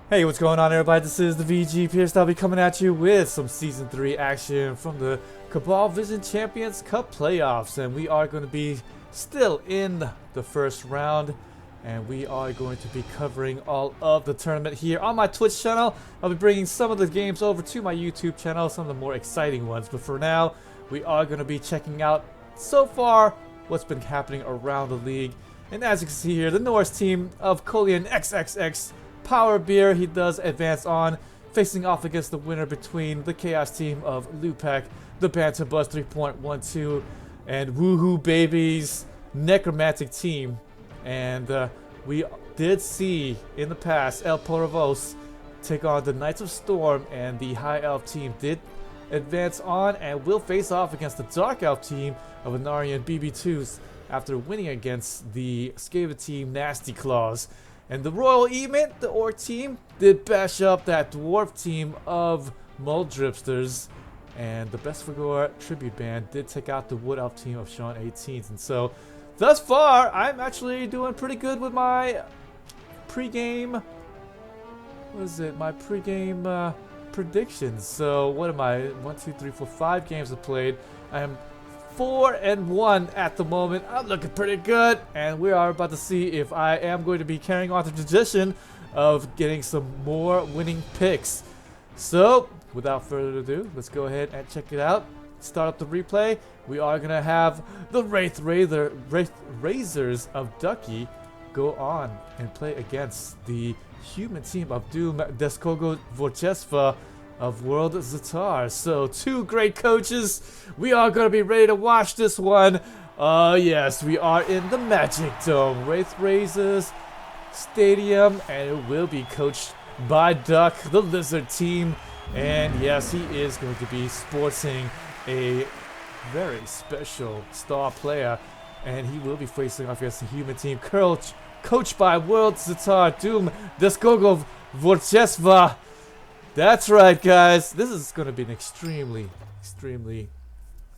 Hey, what's going on, everybody? This is the VG Purist. I'll be coming at you with some Season 3 action from the Cabal Vision Champions Cup playoffs. And we are going to be still in the first round. And we are going to be covering all of the tournament here on my Twitch channel. I'll be bringing some of the games over to my YouTube channel, some of the more exciting ones. But for now, we are going to be checking out, so far, what's been happening around the league. And as you can see here, the Norse team of Kolian XXX Power Beer, he does advance on, facing off against the winner between the Chaos team of Lupac, the Bantam Buzz 3.12, and Woohoo Babies Necromantic team. And we did see in the past El Porovos take on the Knights of Storm, and the High Elf team did advance on and will face off against the Dark Elf team of Anarian BB2s after winning against the Skaven team Nasty Claws. And the Royal Emit, the Orc team, did bash up that Dwarf team of Muldripsters. And the Best for Gore tribute band did take out the Wood Elf team of Sean 18s. And so, thus far, I'm actually doing pretty good with my pregame. What is it? My pregame predictions. So, what am I? 1, 2, 3, 4, 5 games I've played. I am 4-1 at the moment. I'm looking pretty good, and we are about to see if I am going to be carrying on the tradition of getting some more winning picks. So, without further ado, let's go ahead and check it out. Start up the replay. We are going to have the Wraith Razors of Ducke go on and play against the human team of Doom Deskogo Vorchesva of WorldSitar. So, two great coaches. We are going to be ready to watch this one. Yes, we are in the Magic Dome, Wraith Razors Stadium, and it will be coached by Ducke, the Lizard team. And yes, he is going to be sporting a very special star player, and he will be facing off against the human team coached by WorldSitar Doom Deskogo Vorchesva. That's right, guys. This is going to be an extremely,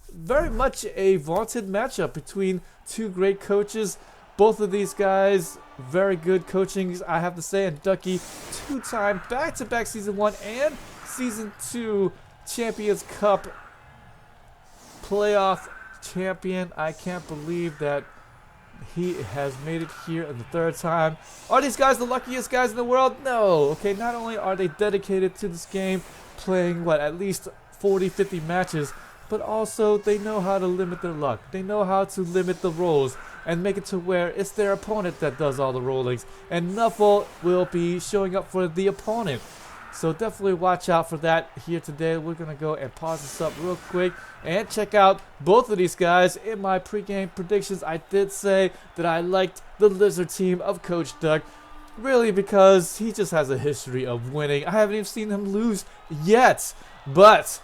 very much a vaunted matchup between two great coaches. Both of these guys, very good coachings, I have to say. And Ducke, two-time back-to-back Season 1 and Season 2 Champions Cup playoff champion. I can't believe that he has made it here in the third time. Are these guys the luckiest guys in the world? No. Okay, not only are they dedicated to this game, playing, at least 40, 50 matches, but also they know how to limit their luck. They know how to limit the rolls and make it to where it's their opponent that does all the rollings. And Nuffle will be showing up for the opponent. So definitely watch out for that here today. We're going to go and pause this up real quick and check out both of these guys. In my pregame predictions, I did say that I liked the Lizard team of Coach Ducke, really because he just has a history of winning. I haven't even seen him lose yet, but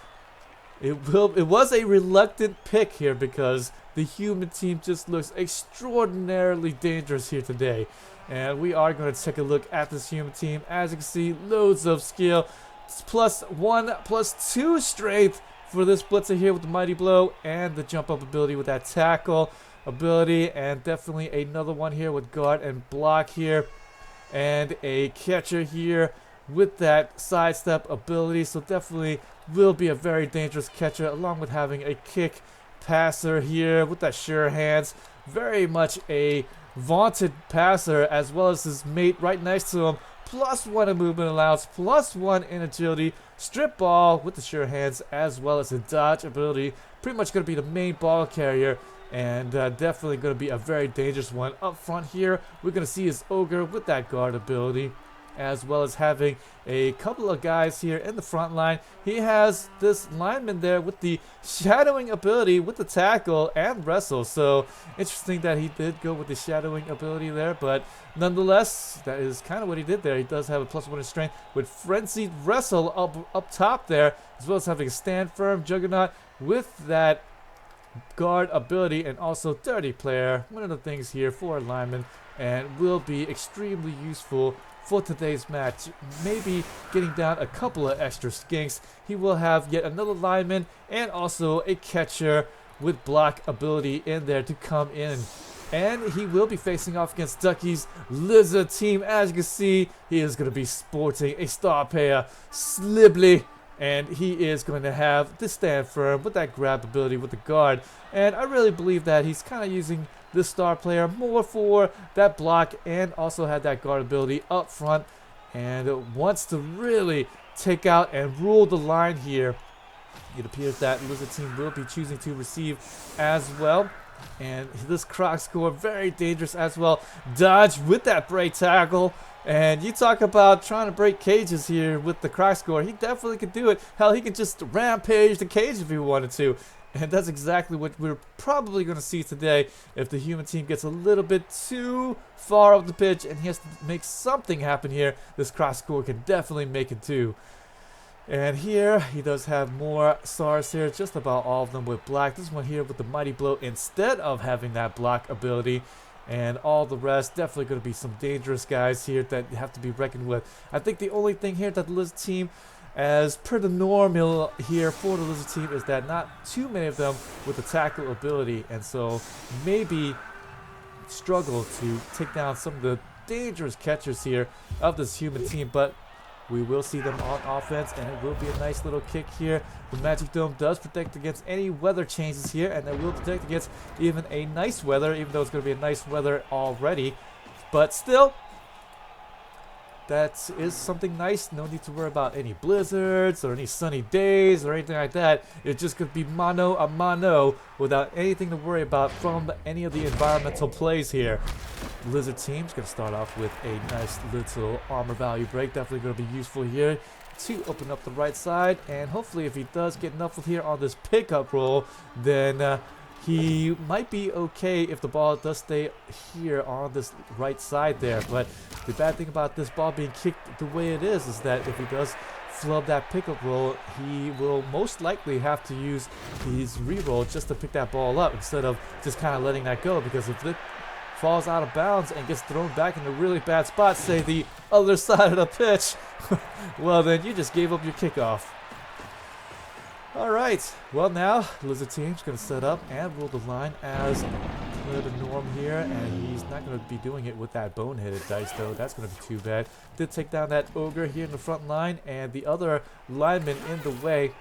it was a reluctant pick here because the human team just looks extraordinarily dangerous here today. And we are going to take a look at this human team. As you can see, loads of skill. It's +1, +2 strength for this blitzer here with the Mighty Blow. And the jump up ability with that tackle ability. And definitely another one here with guard and block here. And a catcher here with that sidestep ability. So definitely will be a very dangerous catcher, along with having a kick passer here with that sure hands. Very much a vaunted passer, as well as his mate right next to him. +1 in movement allowance, +1 in agility, strip ball with the sure hands, as well as a dodge ability. Pretty much going to be the main ball carrier, and definitely going to be a very dangerous one. Up front here, we're going to see his ogre with that guard ability, as well as having a couple of guys here in the front line. He has this lineman there with the shadowing ability with the tackle and wrestle. So interesting that he did go with the shadowing ability there, but nonetheless, that is kind of what he did there. He does have a +1 in strength with frenzied wrestle up top there, as well as having a stand firm juggernaut with that guard ability, and also dirty player, one of the things here for lineman, and will be extremely useful for today's match. Maybe getting down a couple of extra skinks. He will have yet another lineman and also a catcher with block ability in there to come in And he will be facing off against Ducke's Lizard team. As you can see, he is going to be sporting a star player, Slibbly. And he is going to have the stand firm with that grab ability with the guard. And I really believe that he's kind of using this star player more for that block and also had that guard ability up front. And wants to really take out and rule the line here. It appears that Lizard team will be choosing to receive as well. And this croc score very dangerous as well. Dodge with that break tackle. And you talk about trying to break cages here with the croc score. He definitely could do it. Hell, he could just rampage the cage if he wanted to. And that's exactly what we're probably going to see today if the human team gets a little bit too far off the pitch and he has to make something happen here. This croc score can definitely make it too. And here, he does have more stars here, just about all of them with black. This one here with the Mighty Blow instead of having that block ability. And all the rest, definitely going to be some dangerous guys here that have to be reckoned with. I think the only thing here that the Lizard team, as per the normal here for the Lizard team, is that not too many of them with the tackle ability. And so maybe struggle to take down some of the dangerous catchers here of this human team. But we will see them on offense, and it will be a nice little kick here. The Magic Dome does protect against any weather changes here, and it will protect against even a nice weather, even though it's going to be a nice weather already. But still, that is something nice. No need to worry about any blizzards or any sunny days or anything like that. It's just going to be mano a mano without anything to worry about from any of the environmental plays here. Lizard team's going to start off with a nice little armor value break. Definitely going to be useful here to open up the right side. And hopefully if he does get knuckled here on this pickup roll, then he might be okay if the ball does stay here on this right side there. But the bad thing about this ball being kicked the way it is that if he does flub that pickup roll, he will most likely have to use his reroll just to pick that ball up instead of just kind of letting that go. Because if it falls out of bounds and gets thrown back in a really bad spot, say the other side of the pitch, well then you just gave up your kickoff. Alright, well now, Lizard team's going to set up and rule the line as per the norm here, and he's not going to be doing it with that boneheaded dice though. That's going to be too bad. Did take down that ogre here in the front line and the other lineman in the way,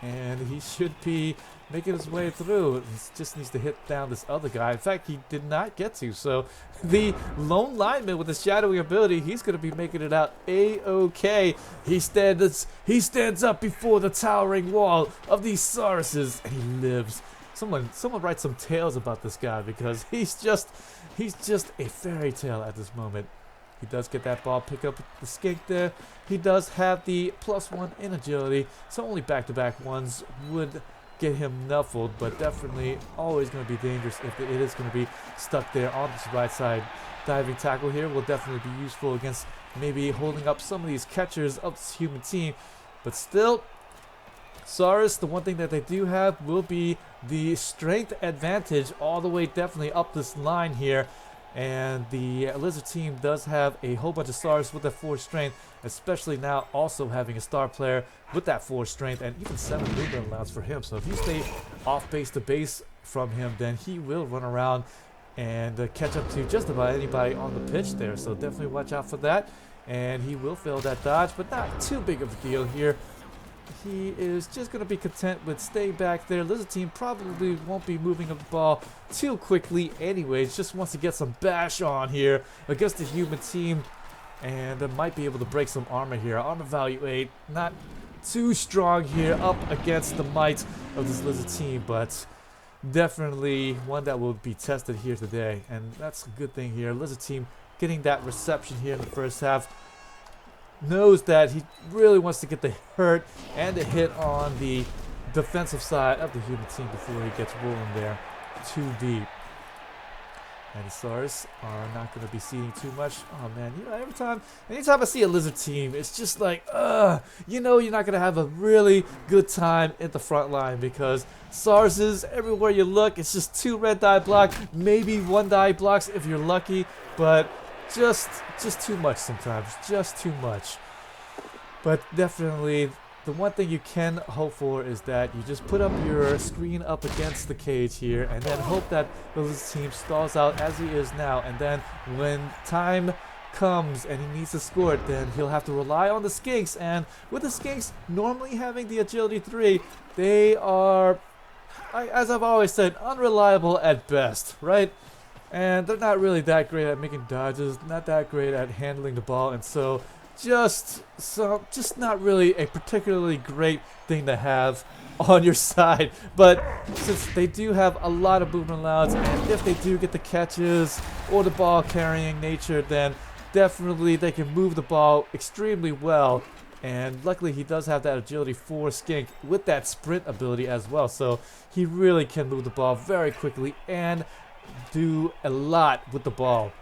and he should be making his way through. He just needs to hit down this other guy. In fact, he did not get to. So the lone lineman with the shadowing ability, he's going to be making it out a-okay. He stands up before the towering wall of these Sauruses, and he lives. Someone write some tales about this guy, because he's just a fairy tale at this moment. He does get that ball, pick up the skink there. He does have the +1 in agility, so only back-to-back ones would get him nuffled, but definitely always going to be dangerous if it is going to be stuck there on this right side. Diving tackle here will definitely be useful against maybe holding up some of these catchers of this human team. But still, Saurus, the one thing that they do have will be the strength advantage all the way definitely up this line here. And the Lizard team does have a whole bunch of stars with that 4 strength, especially now also having a star player with that 4 strength and even 7 movement allowance for him. So if you stay off base to base from him, then he will run around and catch up to just about anybody on the pitch there. So definitely watch out for that. And he will fail that dodge, but not too big of a deal here. He is just going to be content with staying back there. Lizard team probably won't be moving up the ball too quickly anyways. Just wants to get some bash on here against the human team. And might be able to break some armor here. Armor value 8. Not too strong here up against the might of this Lizard team. But definitely one that will be tested here today. And that's a good thing here. Lizard team getting that reception here in the first half. Knows that he really wants to get the hurt and the hit on the defensive side of the human team before he gets rolling there too deep. And the Stars are not going to be seeing too much. Oh man, you know, anytime I see a Lizard team, it's just like, you know, you're not going to have a really good time at the front line, because SARS is everywhere you look. It's just 2 red die block, maybe 1 die blocks if you're lucky, but just too much sometimes, just too much. But definitely the one thing you can hope for is that you just put up your screen up against the cage here and then hope that the Lizard team stalls out as he is now, and then when time comes and he needs to score it, then he'll have to rely on the Skinks. And with the Skinks normally having the agility 3, they are, as I've always said, unreliable at best, right? And they're not really that great at making dodges, not that great at handling the ball, and so just not really a particularly great thing to have on your side. But since they do have a lot of movement allowance, and if they do get the catches or the ball carrying nature, then definitely they can move the ball extremely well. And luckily he does have that agility 4 Skink with that sprint ability as well, so he really can move the ball very quickly and do a lot with the ball.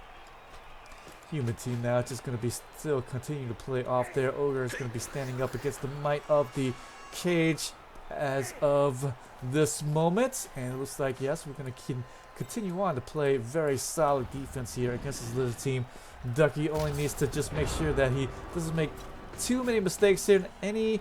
Human team now just going to be still continuing to play off there. Ogre is going to be standing up against the might of the cage as of this moment, and it looks like, yes, we're going to continue on to play very solid defense here against this Lizard team. Ducke only needs to just make sure that he doesn't make too many mistakes here. Any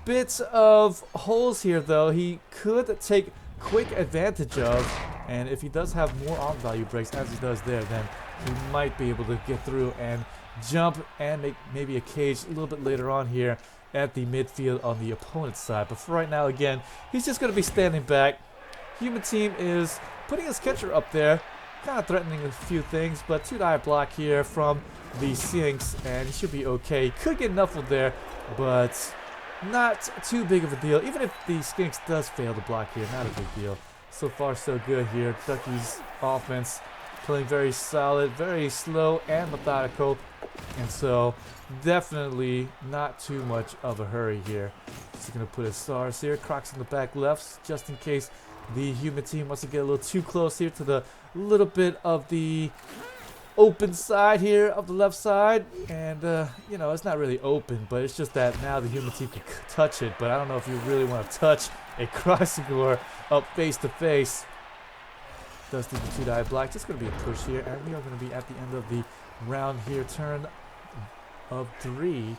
bits of holes here, though, he could take quick advantage of, and if he does have more arm value breaks as he does there, then he might be able to get through and jump and make maybe a cage a little bit later on here at the midfield on the opponent's side. But for right now, again, he's just going to be standing back. Human team is putting his catcher up there, kind of threatening a few things, but 2-die block here from the Skinks, and he should be okay. Could get knuffled there, but not too big of a deal. Even if the Skinks does fail to block here, not a big deal. So far, so good here. Ducke's offense playing very solid, very slow and methodical, and so definitely not too much of a hurry here. He's going to put his stars here. Crocs in the back lefts, just in case the human team wants to get a little too close here to the little bit of the open side here of the left side. And, you know, it's not really open, but it's just that now the human team can touch it. But I don't know if you really want to touch a Croxigore up face to face. Does do the 2-die block. Just going to be a push here, and we are going to be at the end of the round here, turn of 3,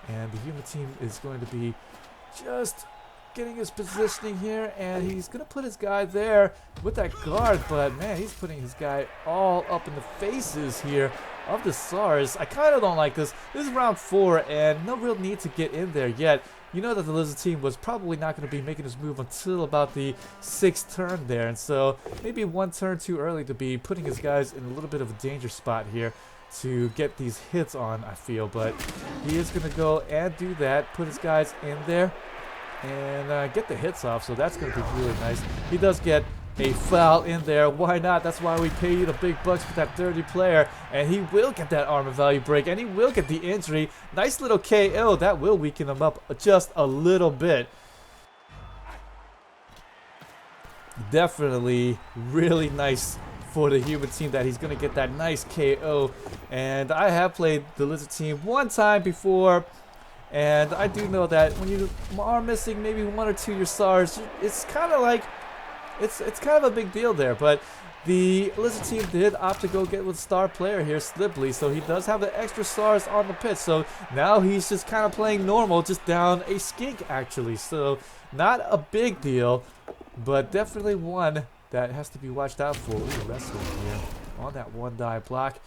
and the human team is going to be just getting his positioning here, and he's going to put his guy there with that guard, but man, he's putting his guy all up in the faces here of the SARS. I kind of don't like this. This is round 4, and no real need to get in there yet. You know that the Lizard team was probably not going to be making this move until about the 6th turn there, and so maybe one turn too early to be putting his guys in a little bit of a danger spot here to get these hits on, I feel. But he is going to go and do that, put his guys in there, and get the hits off, so that's going to be really nice. He does get a foul in there. Why not? That's why we pay you the big bucks for that dirty player, and he will get that armor value break, and he will get the injury. Nice little KO. That will weaken him up just a little bit. Definitely really nice for the human team that he's going to get that nice KO. And I have played the Lizard team one time before, and I do know that when you are missing maybe 1 or 2 of your stars, it's kind of like it's kind of a big deal there. But the Lizard team did opt to go get with star player here, Slibley, so he does have the extra stars on the pitch. So now he's just kind of playing normal, just down a Skink actually. So not a big deal, but definitely one that has to be watched out for. Ooh, wrestling here on that 1-die block,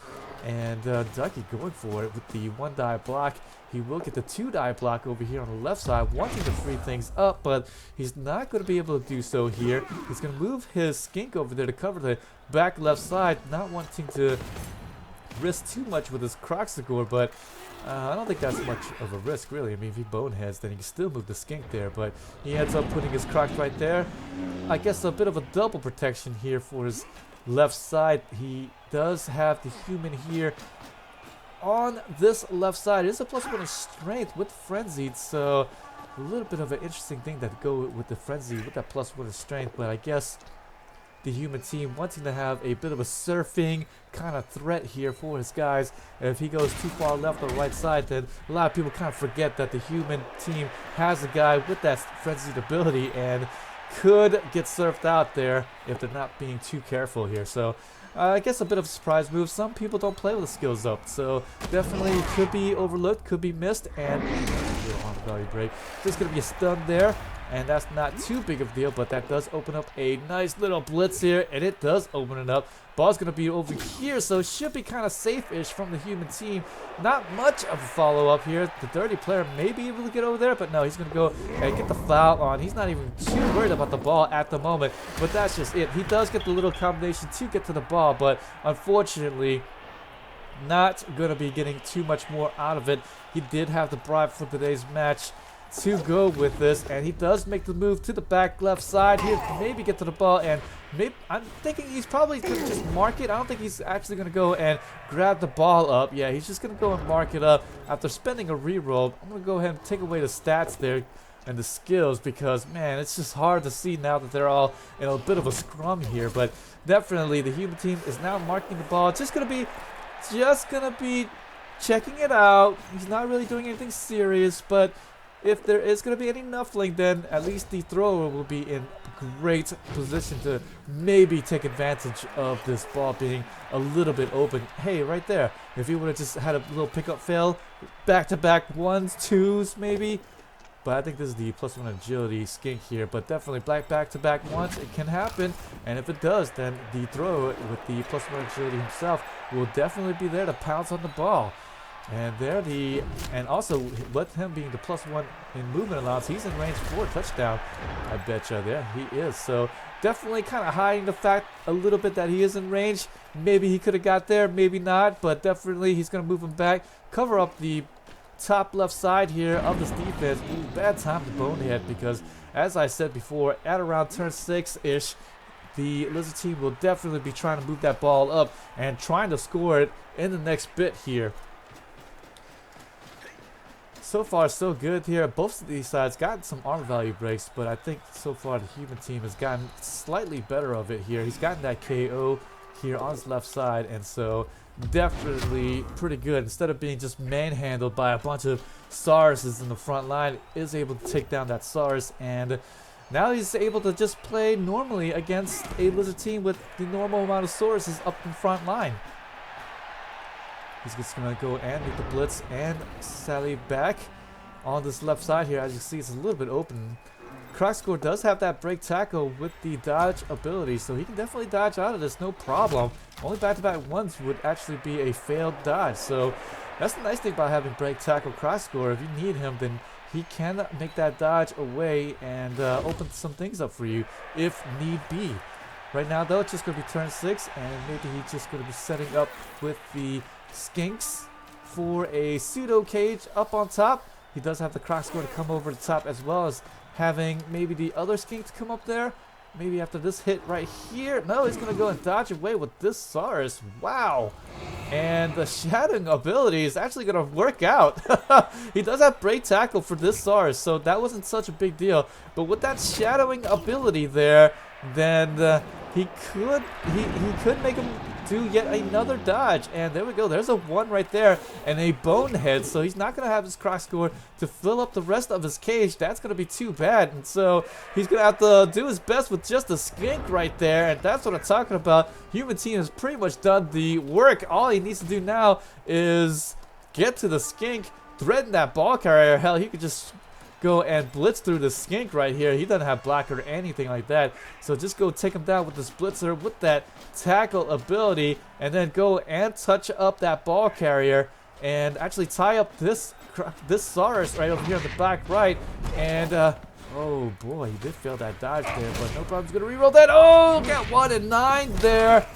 and Ducke going for it with the 1-die block. He will get the 2-die block over here on the left side, wanting to free things up, but he's not going to be able to do so here. He's going to move his Skink over there to cover the back left side, not wanting to risk too much with his Croxigore, but I don't think that's much of a risk, really. I mean, if he boneheads, then he can still move the Skink there, but he ends up putting his Croc right there. I guess a bit of a double protection here for his left side. He does have the human here on this left side. It is a +1 in strength with Frenzied, so a little bit of an interesting thing that go with the Frenzy with that +1 in strength, but I guess the human team wanting to have a bit of a surfing kind of threat here for his guys. If he goes too far left or right side, then a lot of people kind of forget that the human team has a guy with that Frenzied ability and could get surfed out there if they're not being too careful here. So I guess a bit of a surprise move. Some people don't play with the skills up, so definitely could be overlooked, could be missed, and little armor value break. There's going to be a stun there, and that's not too big of a deal, but that does open up a nice little blitz here, and it does open it up. Ball's going to be over here, so it should be kind of safe-ish from the human team. Not much of a follow-up here. The dirty player may be able to get over there, but no, he's going to go and get the foul on. He's not even too worried about the ball at the moment, but that's just it. He does get the little combination to get to the ball, but unfortunately, not going to be getting too much more out of it. He did have the bribe for today's match to go with this, and he does make the move to the back left side here, maybe get to the ball, and maybe I'm thinking he's probably going to just mark it. I don't think he's actually going to go and grab the ball up. Yeah, he's just going to go and mark it up after spending a reroll. I'm going to go ahead and take away the stats there and the skills, because man, it's just hard to see now that they're all in a bit of a scrum here. But definitely the human team is now marking the ball. Just gonna be checking it out. He's not really doing anything serious, but if there is going to be any nuffling, then at least the thrower will be in great position to maybe take advantage of this ball being a little bit open. Hey, right there. If he would have just had a little pickup fail, back-to-back ones, twos maybe. But I think this is the +1 agility skink here. But definitely back-to-back ones, it can happen. And if it does, then the thrower with the +1 agility himself will definitely be there to pounce on the ball. And also with him being the +1 in movement allowance, he's in range for a touchdown. I betcha there he is. So definitely kind of hiding the fact a little bit that he is in range. Maybe he could have got there, maybe not, but definitely he's going to move him back, cover up the top left side here of this defense. Ooh, bad time to bonehead, because as I said before, at around turn 6-ish, the Lizard team will definitely be trying to move that ball up and trying to score it in the next bit here. So far, so good here. Both of these sides got some armor value breaks, but I think so far the human team has gotten slightly better of it here. He's gotten that KO here on his left side, and so definitely pretty good. Instead of being just manhandled by a bunch of Sauruses in the front line, is able to take down that Saurus, and now he's able to just play normally against a Lizard team with the normal amount of Sauruses up in front line. He's just going to go and make the blitz and sally back on this left side here. As you see, it's a little bit open. Crocscore does have that break tackle with the dodge ability, so he can definitely dodge out of this, no problem. Only back-to-back ones would actually be a failed dodge, so that's the nice thing about having break tackle Crocscore. If you need him, then he can make that dodge away and open some things up for you if need be. Right now, though, it's just going to be turn 6, and maybe he's just going to be setting up with the Skinks for a pseudo cage up on top. He does have the Crocscore to come over the top, as well as having maybe the other Skink to come up there. Maybe after this hit right here. No, he's going to go and dodge away with this Saurus. Wow. And the shadowing ability is actually going to work out. He does have break tackle for this Saurus, so that wasn't such a big deal. But with that shadowing ability there, then he could make him do yet another dodge, and there we go. There's a 1 right there and a bonehead, so he's not going to have his Crocscore to fill up the rest of his cage. That's going to be too bad, and so he's going to have to do his best with just a skink right there, and that's what I'm talking about. Human team has pretty much done the work. All he needs to do now is get to the skink, threaten that ball carrier. Hell, he could just go and blitz through the skink right here. He doesn't have blocker or anything like that, so just go take him down with this blitzer with that tackle ability, and then go and touch up that ball carrier and actually tie up this Saurus right over here on the back right. And oh boy, he did fail that dodge there, but no problem. He's gonna reroll that. Oh, got 1 and 9 there.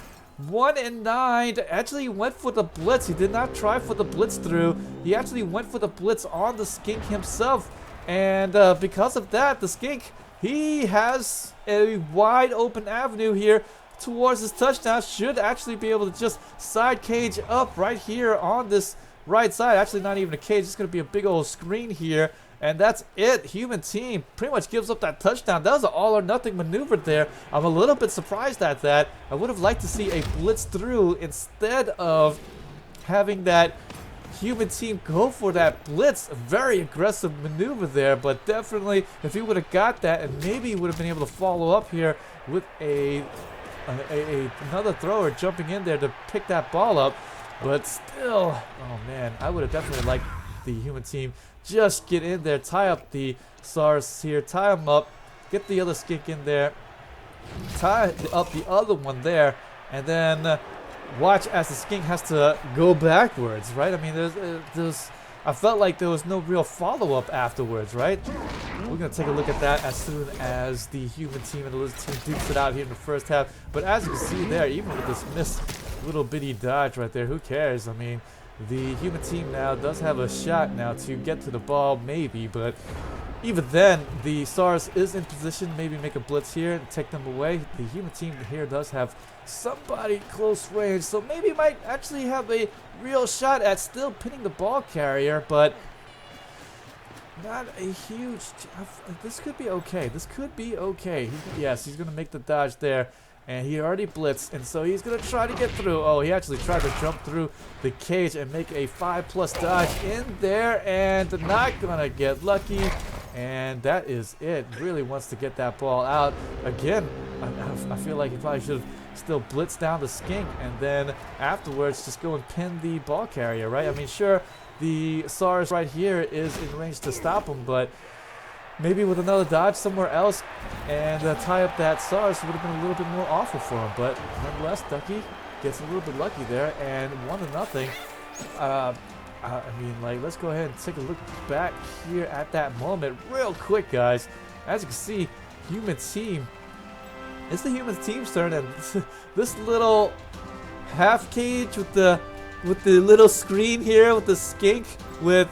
1 and 9. Actually went for the blitz. He did not try for the blitz through. He actually went for the blitz on the skink himself. And because of that, the skink, he has a wide open avenue here towards his touchdown. Should actually be able to just side cage up right here on this right side. Actually, not even a cage. It's going to be a big old screen here. And that's it. Human team pretty much gives up that touchdown. That was an all or nothing maneuver there. I'm a little bit surprised at that. I would have liked to see a blitz through instead of having that human team go for that blitz. A very aggressive maneuver there, but definitely if he would have got that, and maybe he would have been able to follow up here with another thrower jumping in there to pick that ball up. But still, oh man, I would have definitely liked the human team just get in there, tie up the SARS here, tie them up, get the other skink in there, tie up the other one there, and then watch as the skink has to go backwards, right? I mean, I felt like there was no real follow-up afterwards, right? We're going to take a look at that as soon as the human team and the lizard team dukes it out here in the first half. But as you can see there, even with this missed little bitty dodge right there, who cares? I mean, the human team now does have a shot now to get to the ball, maybe, but even then, the SARS is in position, maybe make a blitz here and take them away. The human team here does have somebody close range, so maybe might actually have a real shot at still pinning the ball carrier, but not a huge... This could be okay. This could be okay. Yes, he's going to make the dodge there, and he already blitzed, and so he's going to try to get through. Oh, he actually tried to jump through the cage and make a 5+ dodge in there, and not going to get lucky. And that is it. Really wants to get that ball out. Again, I feel like he probably should have still blitzed down the skink and then afterwards just go and pin the ball carrier, right? I mean, sure, the SARS right here is in range to stop him, but maybe with another dodge somewhere else and tie up that SARS would have been a little bit more awful for him. But nonetheless, Ducke gets a little bit lucky there and 1-0. I mean, like, let's go ahead and take a look back here at that moment real quick, guys. As you can see, human team. It's the human team's turn, and this little half cage with the little screen here with the skink with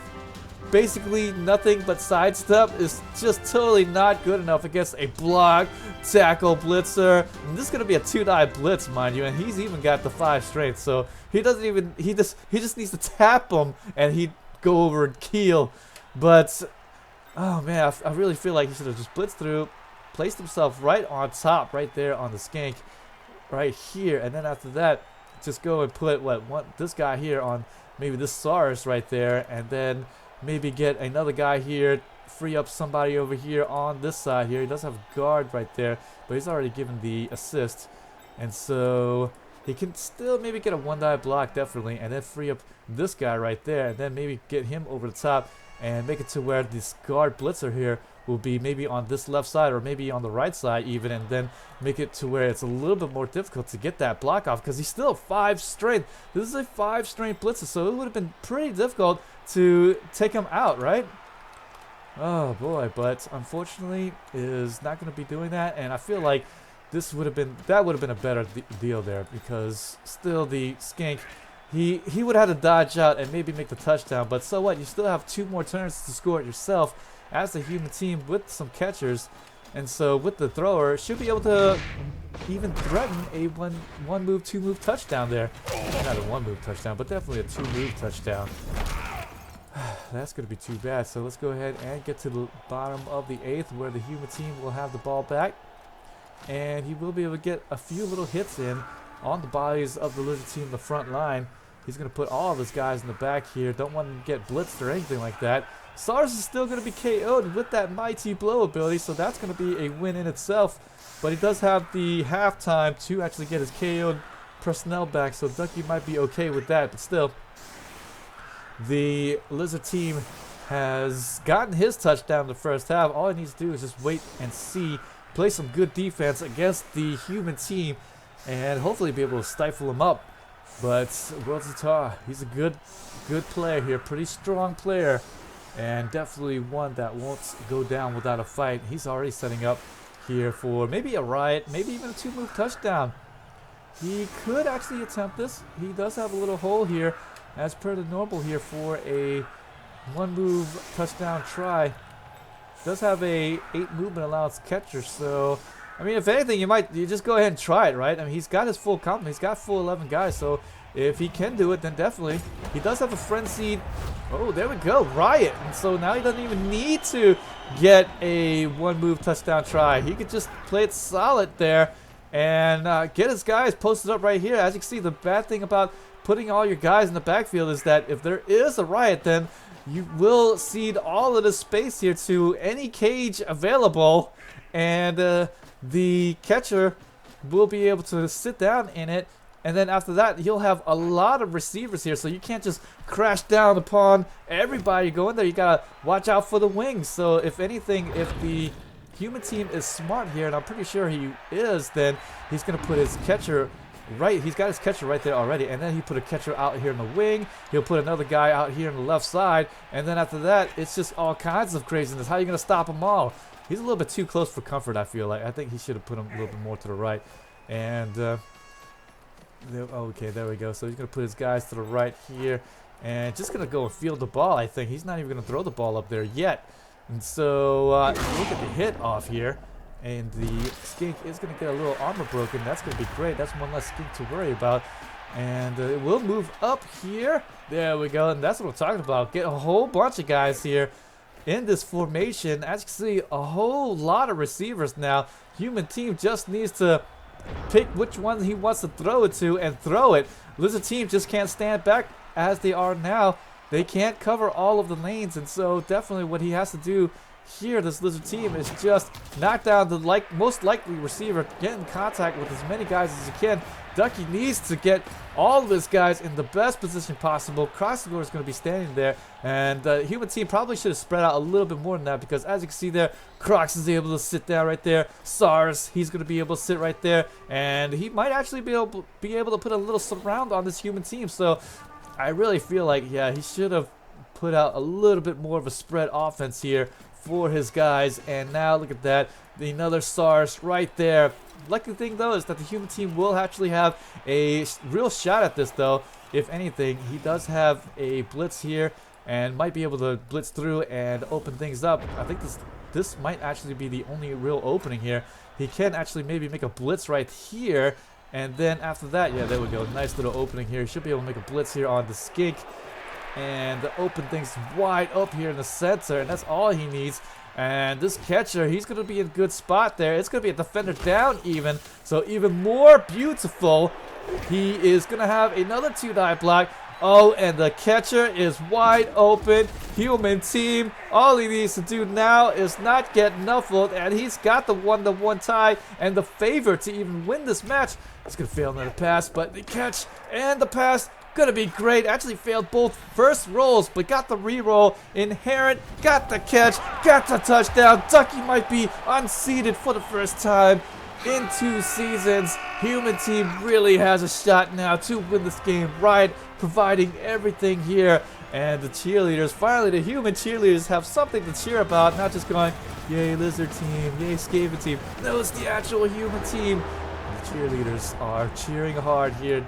basically nothing but side step is just totally not good enough against a block tackle blitzer. And this is gonna be a 2-die blitz, mind you, and he's even got the 5 strength, so he doesn't even he just needs to tap him and he'd go over and keel. But oh man, I really feel like he should have just blitzed through, placed himself right on top, right there on the skink, right here, and then after that, just go and put this guy here on maybe this SARS right there, and then maybe get another guy here, free up somebody over here on this side here. He does have a guard right there, but he's already given the assist. And so he can still maybe get a 1-die block, definitely, and then free up this guy right there, and then maybe get him over the top and make it to where this guard blitzer here will be maybe on this left side or maybe on the right side even, and then make it to where it's a little bit more difficult to get that block off because he's still 5 strength. This is a 5 strength blitzer, so it would have been pretty difficult to take him out, right? Oh boy, but unfortunately is not going to be doing that, and I feel like that would have been a better deal there, because still the skink, he would have had to dodge out and maybe make the touchdown, but so what, you still have 2 more turns to score it yourself as the human team with some catchers, and so with the thrower should be able to even threaten a one move, 2 move touchdown there. Not a 1 move touchdown, but definitely a 2 move touchdown. That's going to be too bad, so let's go ahead and get to the bottom of the 8th where the human team will have the ball back, and he will be able to get a few little hits in on the bodies of the lizard team in the front line. He's going to put all of his guys in the back here. Don't want him to get blitzed or anything like that. SARS is still going to be KO'd with that Mighty Blow ability, so that's going to be a win in itself. But he does have the halftime to actually get his KO'd personnel back, so Ducke might be okay with that, but still. The lizard team has gotten his touchdown in the first half. All he needs to do is just wait and see, play some good defense against the human team, and hopefully be able to stifle him up. But WorldSitar, he's a good player here, pretty strong player, and definitely one that won't go down without a fight. He's already setting up here for maybe a riot, maybe even a 2-move touchdown. He could actually attempt this. He does have a little hole here, as per the normal here, for a 1-move touchdown try. Does have a 8 movement allowance catcher, so I mean, if anything, you just go ahead and try it, right? I mean, he's got his full complement. He's got full 11 guys, so if he can do it, then definitely. He does have a frenzied. Oh, there we go, riot. And so now he doesn't even need to get a 1-move touchdown try. He could just play it solid there and get his guys posted up right here. As you can see, the bad thing about putting all your guys in the backfield is that if there is a riot, then you will cede all of the space here to any cage available, and the catcher will be able to sit down in it And then after that, he'll have a lot of receivers here, so you can't just crash down upon everybody going there. You gotta watch out for the wings. So if anything, if the human team is smart here, and I'm pretty sure he is, then he's gonna put his catcher right. He's got his catcher right there already, and then he put a catcher out here in the wing. He'll put another guy out here on the left side, and then after that, it's just all kinds of craziness. How are you gonna stop them all? He's a little bit too close for comfort, I feel like. I think he should have put him a little bit more to the right. And okay, there we go. So he's gonna put his guys to the right here, and just gonna go and field the ball. I think he's not even gonna throw the ball up there yet. And so look at the hit off here. And the skink is going to get a little armor broken. That's going to be great. That's one less skink to worry about. And it will move up here. There we go. And that's what I'm talking about. Get a whole bunch of guys here in this formation. As you can see, a whole lot of receivers now. Human team just needs to pick which one he wants to throw it to and throw it. Lizard team just can't stand back as they are now. They can't cover all of the lanes. And so definitely what he has to do here, this Lizard team, is just knock down the most likely receiver, get in contact with as many guys as you can. Ducke needs to get all of his guys in the best position possible. Crossbow is going to be standing there, and human team probably should have spread out a little bit more than that, because as you can see there, Crocs is able to sit down right there. SARS, he's going to be able to sit right there, and he might actually be able to put a little surround on this human team. So I really feel like, yeah, he should have put out a little bit more of a spread offense here for his guys. And now look at that, another SARS right there. Lucky thing though is that the human team will actually have a real shot at this though. If anything, he does have a blitz here and might be able to blitz through and open things up. I think this might actually be the only real opening here. He can actually maybe make a blitz right here, and then after that, yeah, there we go, nice little opening here. He should be able to make a blitz here on the skink and open things wide up here in the center, and that's all he needs. And this catcher, he's going to be in a good spot there. It's going to be a defender down even, so even more beautiful. He is going to have another 2-die block. Oh, and the catcher is wide open. Human team, all he needs to do now is not get nuffled, and he's got the 1-to-1 tie and the favor to even win this match. He's going to fail another pass, but the catch and the pass gonna be great. Actually failed both first rolls, but got the re-roll. Inherent, got the catch, got the touchdown. Ducke might be unseated for the first time in 2 seasons. Human team really has a shot now to win this game, right? Providing everything here. And the cheerleaders, finally the human cheerleaders have something to cheer about, not just going, yay Lizard team, yay Skaven team. No, it's the actual human team. The cheerleaders are cheering hard here.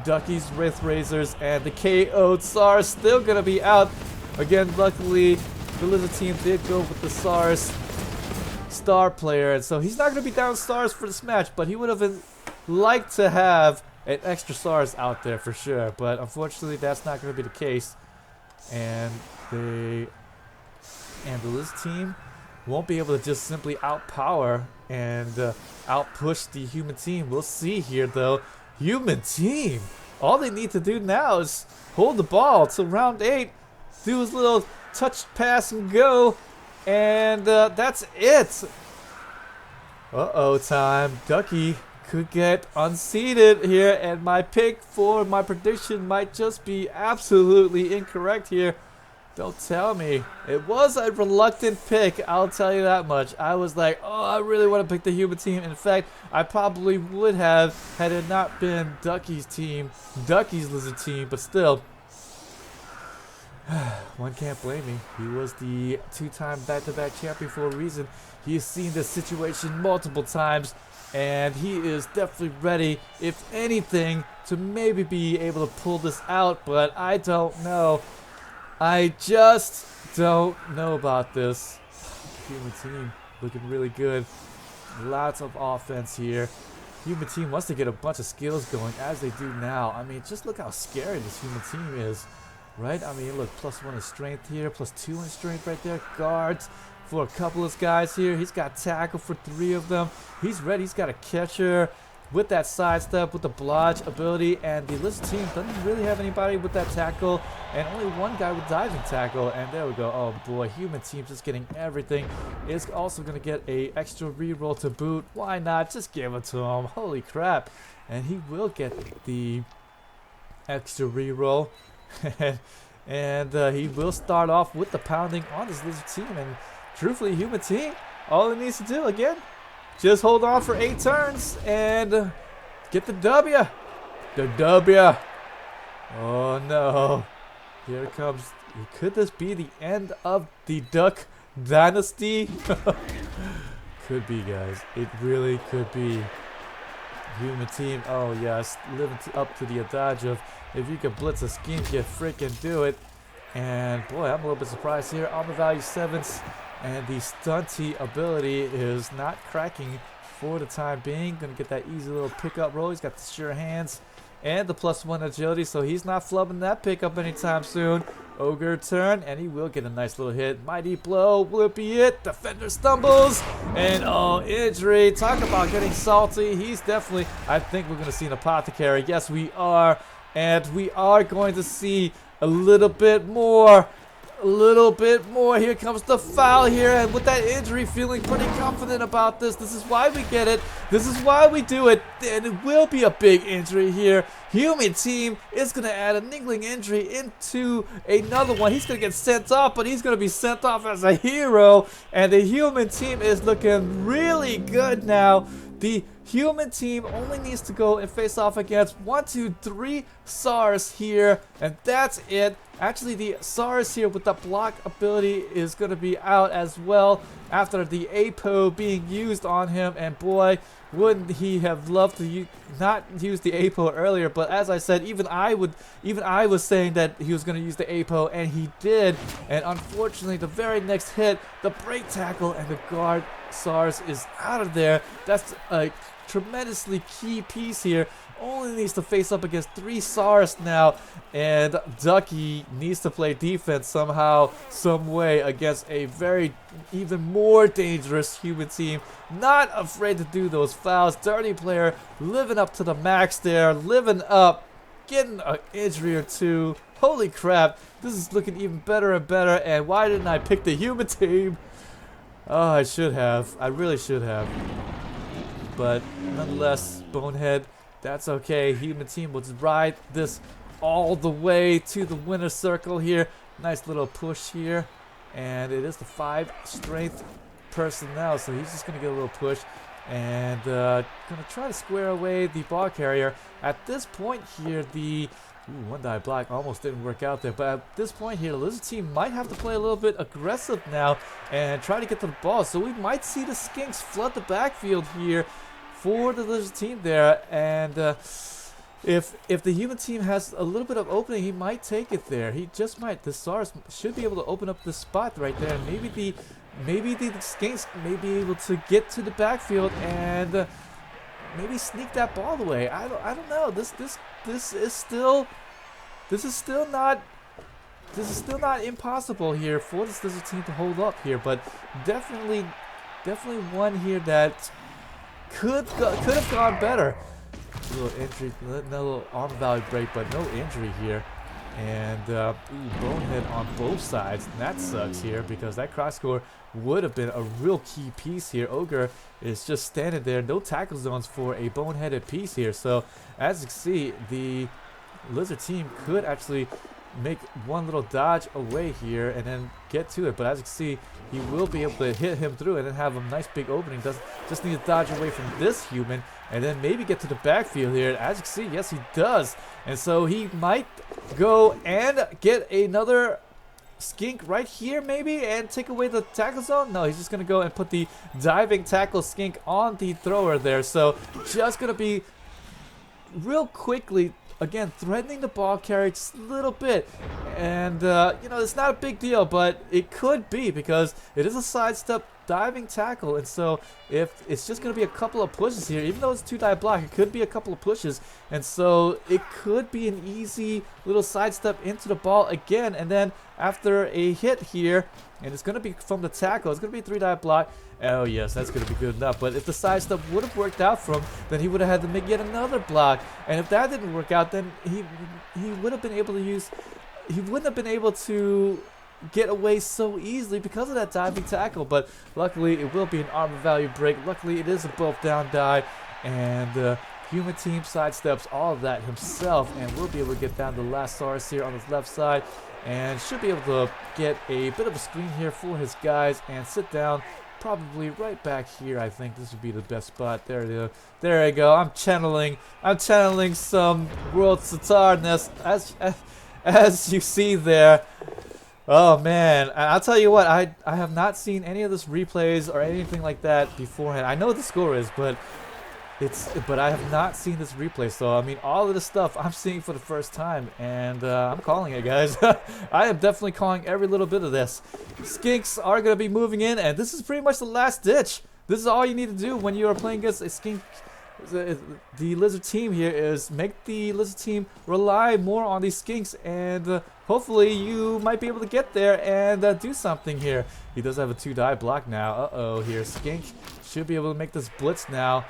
Ducke's Wraith Razors and the KO'd SARS still gonna be out. Again, luckily the Lizard team did go with the SARS star player, and so he's not gonna be down SARS for this match, but he would have liked to have an extra SARS out there for sure. But unfortunately that's not gonna be the case. And the Lizard team won't be able to just simply outpower and outpush the human team. We'll see here though. Human team, all they need to do now is hold the ball till round 8, do his little touch pass and go, and that's it. Uh-oh time. Ducke could get unseated here, and my pick for my prediction might just be absolutely incorrect here. Don't tell me. It was a reluctant pick, I'll tell you that much. I was like, oh, I really want to pick the human team. In fact, I probably would have had it not been Ducke's team, Ducke's Lizard team, but still. One can't blame me. He was the 2-time back-to-back champion for a reason. He has seen this situation multiple times, and he is definitely ready, if anything, to maybe be able to pull this out, but I don't know. I just don't know about this. Human team looking really good. Lots of offense here. Human team wants to get a bunch of skills going as they do now. I mean, just look how scary this human team is, right? I mean, look, +1 in strength here, +2 in strength right there. Guards for a couple of guys here. He's got tackle for 3 of them. He's ready. He's got a catcher. with that sidestep, with the blodge ability, and the Lizard team doesn't really have anybody with that tackle, and only one guy with diving tackle, and there we go. Oh boy, human team just getting everything. Is also going to get a extra reroll to boot. Why not? Just give it to him. Holy crap. And he will get the extra reroll. and he will start off with the pounding on this Lizard team, and truthfully, human team, all it needs to do, again, just hold on for 8 turns and get the W. The W. Oh no. Here it comes. Could this be the end of the Duck dynasty? Could be, guys. It really could be. Human team. Oh yes. Living up to the adage of if you can blitz a scheme, you freaking do it. And boy, I'm a little bit surprised here. On the value 7s. And the stunty ability is not cracking for the time being. Gonna get that easy little pickup roll. He's got the sure hands and the +1 agility, so he's not flubbing that pickup anytime soon. Ogre turn, and he will get a nice little hit. Mighty blow, will be it. Defender stumbles, and oh, injury. Talk about getting salty. He's definitely, I think we're gonna see an apothecary. Yes, we are, and we are going to see a little bit more. Here comes the foul here, and with that injury, feeling pretty confident about this. This is why we get it. This is why we do it, and it will be a big injury here. Human team is going to add a niggling injury into another one. He's going to get sent off, but he's going to be sent off as a hero, and the human team is looking really good now. The human team only needs to go and face off against 1, 2, 3 SARS here, and that's it. Actually, the SARS here with the block ability is going to be out as well after the APO being used on him, and boy, wouldn't he have loved to not use the APO earlier. But as I said, even I was saying that he was going to use the APO, and he did. And unfortunately, the very next hit, the break tackle, and the guard SARS is out of there. That's a tremendously key piece here. Only needs to face up against 3 SARS now, and Ducke needs to play defense somehow, some way against a very even more dangerous human team. Not afraid to do those fouls. Dirty player living up to the max there, living up, getting an injury or 2. Holy crap, this is looking even better and better. And why didn't I pick the human team? Oh, I should have. I really should have. But nonetheless, Bonehead, that's okay. Human team will just ride this all the way to the winner's circle here. Nice little push here. And it is the 5 strength personnel, so he's just going to get a little push. And going to try to square away the ball carrier. At this point here, the one die block almost didn't work out there. But at this point here, the Lizard team might have to play a little bit aggressive now and try to get to the ball. So we might see the Skinks flood the backfield here for the Lizard team there, and if the human team has a little bit of opening, he might take it there. He just might. The SARS should be able to open up the spot right there, and maybe the Skinks may be able to get to the backfield and maybe sneak that ball away. I don't know. This is still not impossible here for this Lizard team to hold up here, but definitely one here that could have gone better. A little injury, no little arm value break, but no injury here. And Bonehead on both sides. And that sucks here because that cross score would have been a real key piece here. Ogre is just standing there. No tackle zones for a boneheaded piece here. So as you can see, the Lizard team could actually make one little dodge away here and then get to it, but as you can see, he will be able to hit him through and then have a nice big opening. Just need to dodge away from this human and then maybe get to the backfield here. As you can see, yes, he does, and so he might go and get another Skink right here maybe and take away the tackle zone. No, he's just gonna go and put the diving tackle Skink on the thrower there. So just gonna be real quickly again threatening the ball carrier just a little bit, And, you know, it's not a big deal, but it could be because it is a sidestep diving tackle. And so if it's just going to be a couple of pushes here, even though it's 2-dive block, it could be a couple of pushes. And so it could be an easy little sidestep into the ball again. And then after a hit here, and it's going to be from the tackle, it's going to be a 3-dive block. Oh, yes, that's going to be good enough. But if the sidestep would have worked out for him, then he would have had to make yet another block. And if that didn't work out, then he would have been able to use... He wouldn't have been able to get away so easily because of that diving tackle. But luckily, it will be an armor value break. Luckily, it is a both down die. And human team sidesteps all of that himself. And we'll be able to get down to the last Saurus here on his left side. And should be able to get a bit of a screen here for his guys and sit down. Probably right back here. I think this would be the best spot. There it is. There I go. I'm channeling some WorldSitar-ness as you see there. Oh man, I'll tell you what, I have not seen any of this replays or anything like that beforehand. I know what the score is, but I have not seen this replay. So I mean, all of this stuff I'm seeing for the first time, and I'm calling it, guys. I am definitely calling every little bit of this. Skinks are gonna be moving in, and this is pretty much the last ditch. This is all you need to do when you are playing against a skink. The lizard team here is make the lizard team rely more on these skinks, and hopefully you might be able to get there and do something here. He does have a 2-dive block now. Uh-oh, here skink should be able to make this blitz now,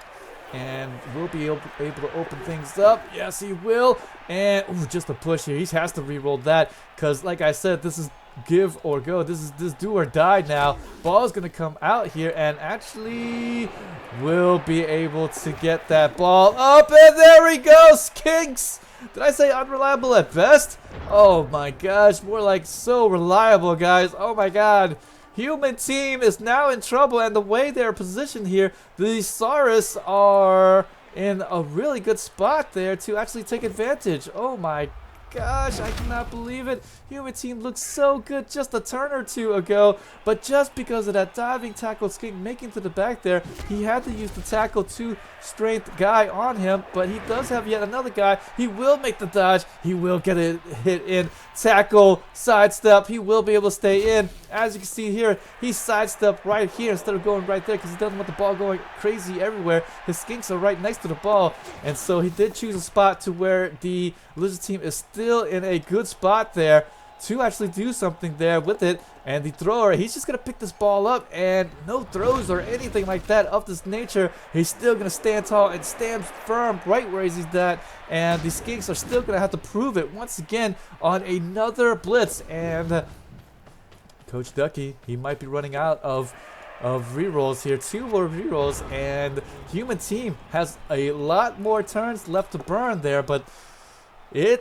and will be able to open things up. Yes, he will. And ooh, just a push here. He has to re-roll that because, like I said, this is give or go. This is do or die now. Ball is going to come out here and actually will be able to get that ball up. And there he goes. Skinks. Did I say unreliable at best? Oh my gosh. More like so reliable, guys. Oh my god. Human team is now in trouble, and the way they're positioned here, the Saurus are in a really good spot there to actually take advantage. Oh my gosh, I cannot believe it. Human team looks so good just a turn or two ago, but just because of that diving tackle skink making to the back there, he had to use the tackle 2 strength guy on him, but he does have yet another guy. He will make the dodge. He will get a hit in. Tackle, sidestep. He will be able to stay in. As you can see here, he sidestepped right here instead of going right there because he doesn't want the ball going crazy everywhere. His skinks are right next to the ball, and so he did choose a spot to where the lizard team is still in a good spot there to actually do something there with it. And the thrower, he's just going to pick this ball up, and no throws or anything like that of this nature. He's still going to stand tall and stand firm right where he's at, and the skinks are still going to have to prove it once again on another blitz. And Coach Ducke, he might be running out of rerolls here. 2 more rerolls, and human team has a lot more turns left to burn there, but it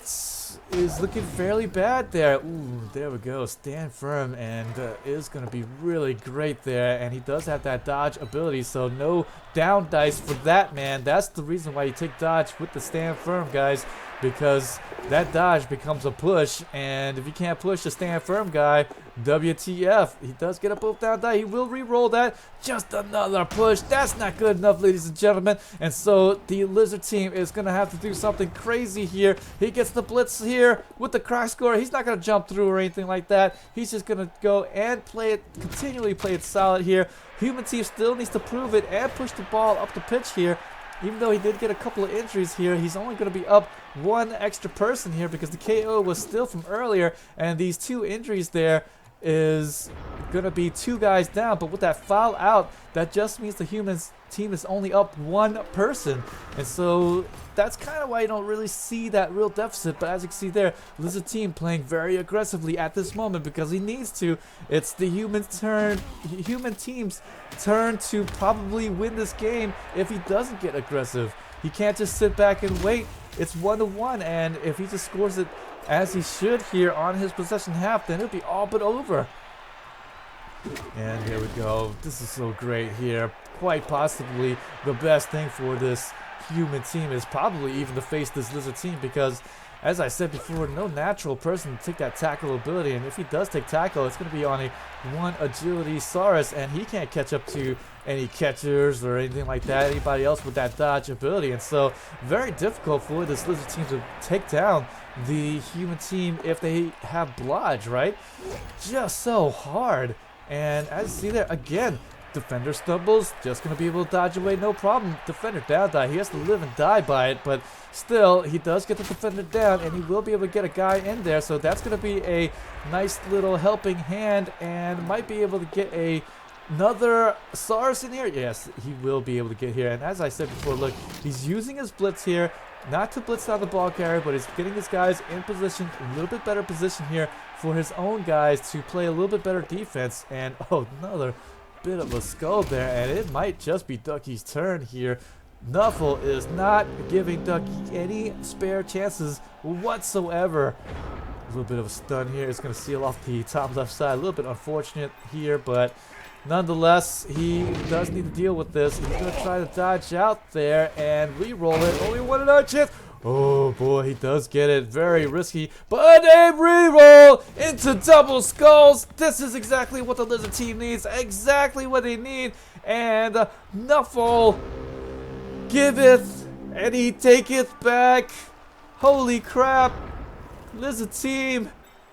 is looking fairly bad there. Ooh, there we go. Stand firm, and is going to be really great there. And he does have that dodge ability, so no down dice for that, man. That's the reason why you take dodge with the stand firm, guys, because that dodge becomes a push. And if you can't push the stand firm guy, WTF. He does get a both down die. He will re-roll that. Just another push. That's not good enough, ladies and gentlemen. And so the lizard team is going to have to do something crazy here. He gets the blitz here with the croc score. He's not going to jump through or anything like that. He's just going to go and play it, continually play it solid here. Human team still needs to prove it and push the ball up the pitch here. Even though he did get a couple of injuries here, he's only going to be up 1 extra person here because the KO was still from earlier, and these 2 injuries there is going to be 2 guys down. But with that foul out, that just means the humans team is only up 1 person, and so that's kind of why you don't really see that real deficit. But as you can see there, lizard team playing very aggressively at this moment because he needs to. It's the human team's turn to probably win this game if he doesn't get aggressive. He can't just sit back and wait. It's 1-1, and if he just scores it as he should here on his possession half, then it'll be all but over. And here we go. This is so great here. Quite possibly the best thing for this human team is probably even to face this lizard team, because as I said before, no natural person to take that tackle ability, and if he does take tackle, it's going to be on a 1 agility Saurus, and he can't catch up to any catchers or anything like that, anybody else with that dodge ability, and so very difficult for this lizard team to take down the human team if they have blodge, right? Just so hard. And as you see there, again, defender stumbles, just going to be able to dodge away, no problem. Defender down die, he has to live and die by it, but still, he does get the defender down, and he will be able to get a guy in there, so that's going to be a nice little helping hand, and might be able to get another Saurus in here. Yes, he will be able to get here, and as I said before, look, he's using his blitz here, not to blitz down the ball carrier, but he's getting his guys in position, a little bit better position here for his own guys to play a little bit better defense, and oh, another bit of a skull there, and it might just be Ducke's turn here. Nuffle is not giving Ducke any spare chances whatsoever. A little bit of a stun here. It's going to seal off the top left side. A little bit unfortunate here, but nonetheless, he does need to deal with this. He's going to try to dodge out there and re-roll it. Only 1 in 9 chance. Oh boy, he does get it. Very risky, but a re-roll into double skulls. This is exactly what the lizard team needs. Exactly what they need. And Nuffle giveth and he taketh back. Holy crap. Lizard team,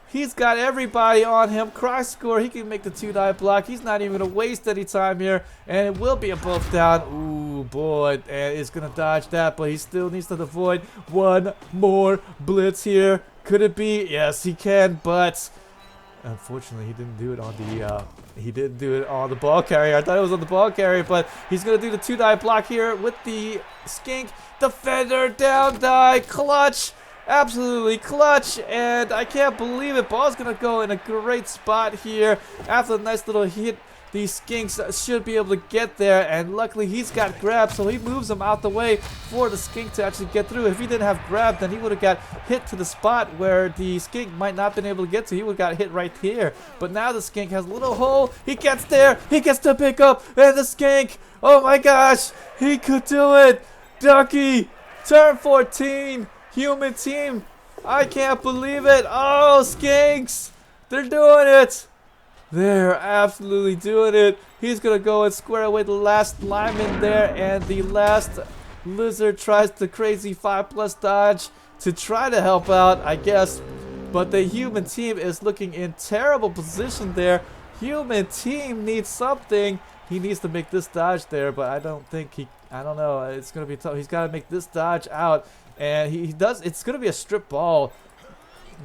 he's got everybody on him. Croc score, he can make the 2-die block. He's not even going to waste any time here. And it will be a both down. Ooh, boy. And it's going to dodge that, but he still needs to avoid one more blitz here. Could it be? Yes, he can, but unfortunately, he didn't do it on the ball carrier. I thought it was on the ball carrier, but he's going to do the 2-die block here with the skink. Defender down die. Clutch. Absolutely clutch, and I can't believe it. Ball's gonna go in a great spot here. After a nice little hit, these skinks should be able to get there, and luckily he's got grab, so he moves him out the way for the skink to actually get through. If he didn't have grab, then he would have got hit to the spot where the skink might not have been able to get to. He would have got hit right here. But now the skink has a little hole. He gets there. He gets to pick up, and the skink, oh my gosh, he could do it. Ducke, turn 14. Human team, I can't believe it. Oh, skinks, they're doing it. They're absolutely doing it. He's going to go and square away the last lineman there, and the last lizard tries the crazy 5+ dodge to try to help out, I guess. But the human team is looking in terrible position there. Human team needs something. He needs to make this dodge there, but I don't know. It's going to be tough. He's got to make this dodge out. And he does. It's going to be a strip ball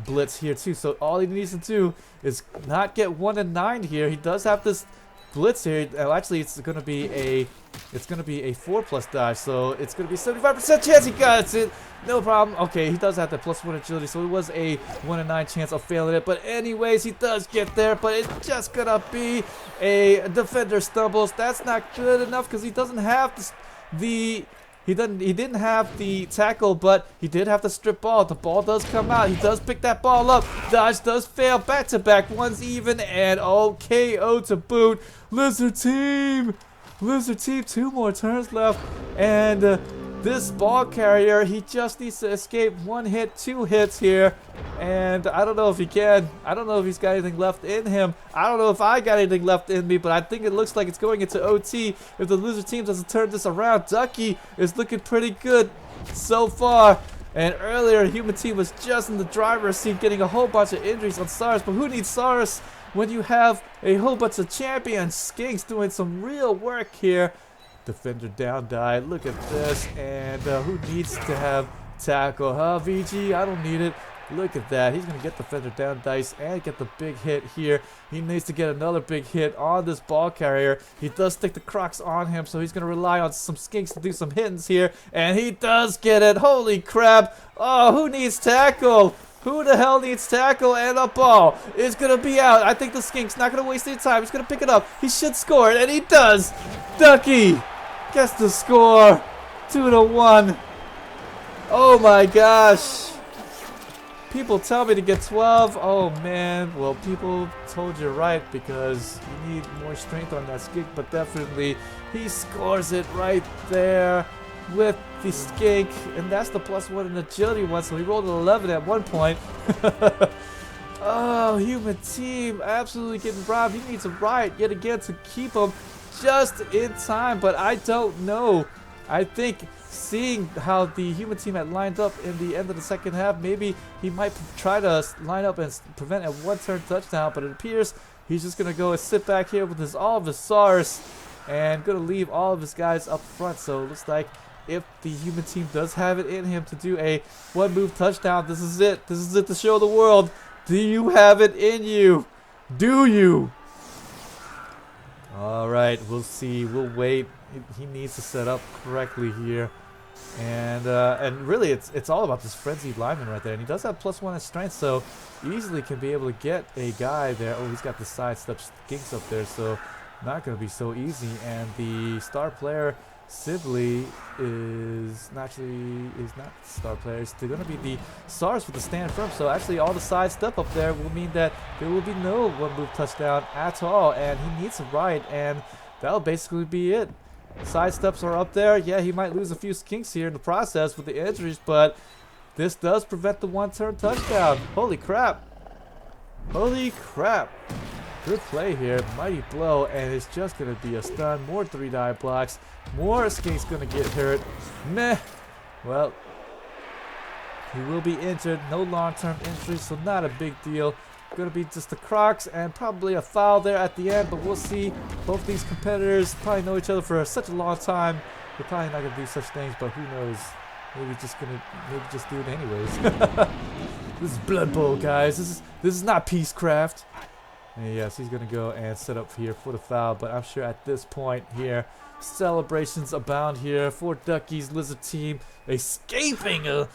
blitz here too. So all he needs to do is not get 1 in 9 here. He does have this blitz here. Actually, it's going to be a 4+ dodge. So it's going to be 75% chance he got it. No problem. Okay, he does have the +1 agility. So it was a 1 in 9 chance of failing it. But anyways, he does get there. But it's just going to be a defender stumbles. That's not good enough because he doesn't have He didn't have the tackle, but he did have the strip ball. The ball does come out. He does pick that ball up. Dodge does fail. Back-to-back. One's even, and KO to boot. Lizard team, 2 more turns left. And this ball carrier, he just needs to escape 1 hit, 2 hits here. And I don't know if he can. I don't know if he's got anything left in him. I don't know if I got anything left in me, but I think it looks like it's going into OT if the loser team doesn't turn this around. Ducke is looking pretty good so far. And earlier, human team was just in the driver's seat getting a whole bunch of injuries on Saurus. But who needs Saurus when you have a whole bunch of champions? Skinks doing some real work here. Defender down die. Look at this. And who needs to have tackle? Huh, VG? I don't need it. Look at that. He's going to get the defender down dice and get the big hit here. He needs to get another big hit on this ball carrier. He does stick the Crocs on him, so he's going to rely on some skinks to do some hittings here. And he does get it. Holy crap. Oh, who needs tackle? Who the hell needs tackle? And the ball is going to be out. I think the skink's not going to waste any time. He's going to pick it up. He should score it, and he does. Ducke gets the score. 2-1. Oh my gosh. People tell me to get 12. Oh man, well people told you right because you need more strength on that skink, but definitely he scores it right there. with the skink, and that's the +1 in agility one, so he rolled an 11 at one point. Oh, human team absolutely getting robbed. He needs a riot yet again to keep him just in time, but I don't know. I think seeing how the human team had lined up in the end of the second half, maybe he might try to line up and prevent a one-turn touchdown, but it appears he's just going to go and sit back here with all of his SARs and going to leave all of his guys up front. So it looks like if the human team does have it in him to do a one-move touchdown, this is it. This is it to show the world. Do you have it in you? Do you? All right, we'll see. We'll wait. He needs to set up correctly here. And really, it's all about this frenzied lineman right there. And he does have +1 in strength, so easily can be able to get a guy there. Oh, he's got the sidestep skinks up there, so not going to be so easy. And the star player, Sibley, is not the star player. It's going to be the SARS with the stand firm. So actually, all the sidestep up there will mean that there will be no one-move touchdown at all. And he needs a ride, and that'll basically be it. Sidesteps are up there. Yeah, he might lose a few skinks here in the process with the injuries, but this does prevent the one-turn touchdown. Holy crap. Holy crap. Good play here. Mighty blow, and it's just going to be a stun. More 3-die blocks. More skinks going to get hurt. Meh. Well, he will be injured. No long-term injuries, so not a big deal. Going to be just the Crocs and probably a foul there at the end, but we'll see. Both these competitors probably know each other for such a long time. They're probably not going to do such things, but who knows? Maybe just do it anyways. This is Blood Bowl, guys. This is not Peacecraft. And yes, he's going to go and set up here for the foul, but I'm sure at this point here, celebrations abound here for Ducke's Lizard team, escaping a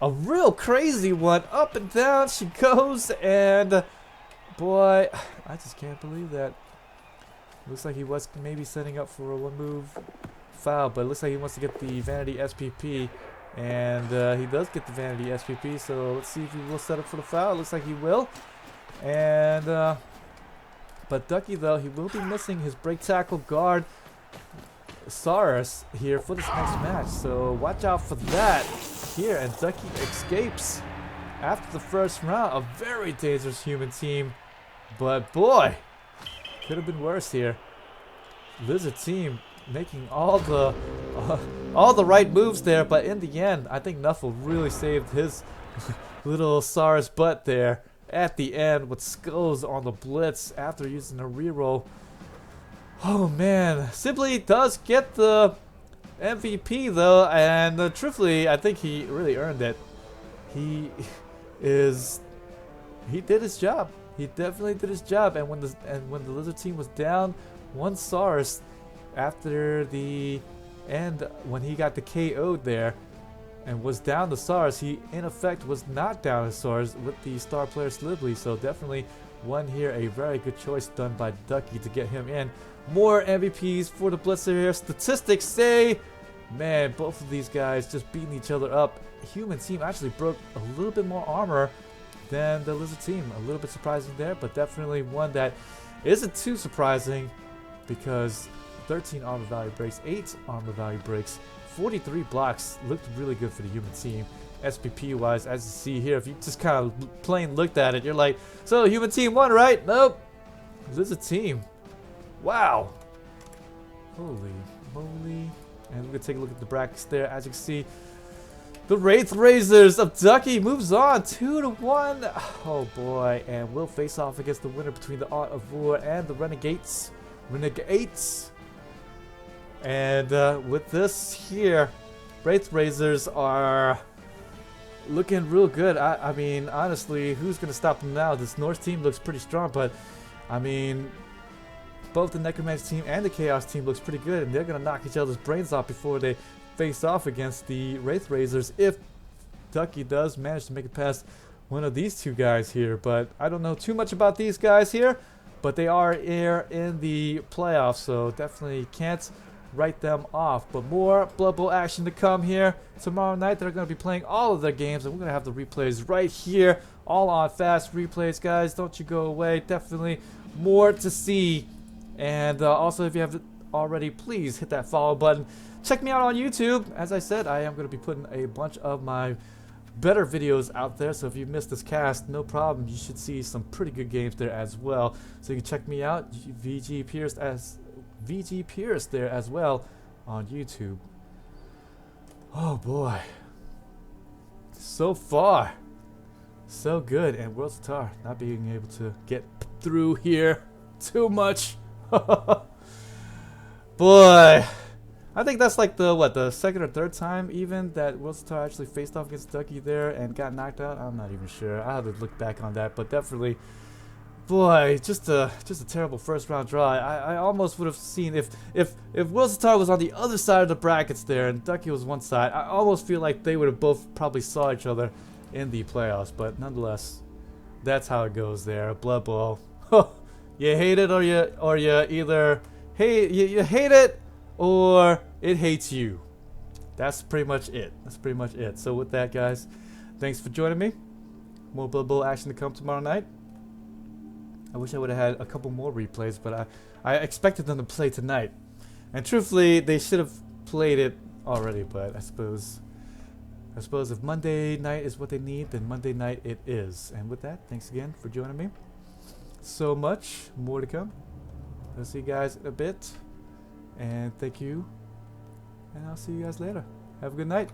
real crazy one. Up and down she goes, and boy, I just can't believe that. Looks like he was maybe setting up for a one-move foul, but it looks like he wants to get the Vanity SPP, and he does get the Vanity SPP, so let's see if he will set up for the foul. Looks like he will. And but Ducke, though, he will be missing his break tackle guard SARS here for this next match, so watch out for that here. And Ducke escapes after the first round. A very dangerous human team, but boy, could have been worse here. Lizard team making all the right moves there, but in the end, I think Nuffle really saved his little SARS butt there at the end with skulls on the blitz after using a reroll. Oh man, Sibley does get the MVP though, and truthfully, I think he really earned it. He did his job. He definitely did his job. And when the Lizard team was down one SARS after the end, when he got the KO'd there and was down the SARS, he in effect was not down the SARS with the star player Sibley. So definitely one here, a very good choice done by Ducke to get him in. More MVPs for the Blitzer here. Statistics say, man, both of these guys just beating each other up. Human team actually broke a little bit more armor than the Lizard team. A little bit surprising there, but definitely one that isn't too surprising because 13 armor value breaks, 8 armor value breaks, 43 blocks. Looked really good for the human team. SPP wise, as you see here, if you just kind of plain looked at it, you're like, so human team won, right? Nope. Lizard team. Wow. Holy moly. And we're going to take a look at the brackets there. As you can see, the Wraith Razors of Ducke moves on 2-1. Oh boy. And will face off against the winner between the Art of War and the Renegades. And with this here, Wraith Razors are looking real good. I mean, honestly, who's going to stop them now? This Norse team looks pretty strong, but I mean, both the Necromancer team and the Chaos team looks pretty good, and they're going to knock each other's brains off before they face off against the Wraith Razors if Ducke does manage to make it past one of these two guys here. But I don't know too much about these guys here, but they are here in the playoffs, so definitely can't write them off. But more Blood Bowl action to come here. Tomorrow night they're going to be playing all of their games, and we're going to have the replays right here, all on fast replays, guys. Don't you go away. Definitely more to see. And also, if you haven't already, please hit that follow button. check me out on YouTube. As I said, I am going to be putting a bunch of my better videos out there, so if you missed this cast, no problem. You should see some pretty good games there as well. So you can check me out, VG Purist there as well on YouTube. Oh boy, so far so good. And WorldSitar not being able to get through here too much. Boy, I think that's like the second or third time even that WorldSitar actually faced off against Ducke there and got knocked out. I'm not even sure. I have to look back on that, but definitely, boy, just a terrible first round draw. I almost would have seen if WorldSitar was on the other side of the brackets there and Ducke was one side. I almost feel like they would have both probably saw each other in the playoffs, but nonetheless, that's how it goes there. Blood Bowl. You hate it, or you either hate you hate it, or it hates you. That's pretty much it. That's pretty much it. So with that, guys, thanks for joining me. More Blood Bowl action to come tomorrow night. I wish I would have had a couple more replays, but I expected them to play tonight, and truthfully, they should have played it already. But I suppose if Monday night is what they need, then Monday night it is. And with that, thanks again for joining me. So much more to come. I'll see you guys in a bit. And thank you. And I'll see you guys later. Have a good night.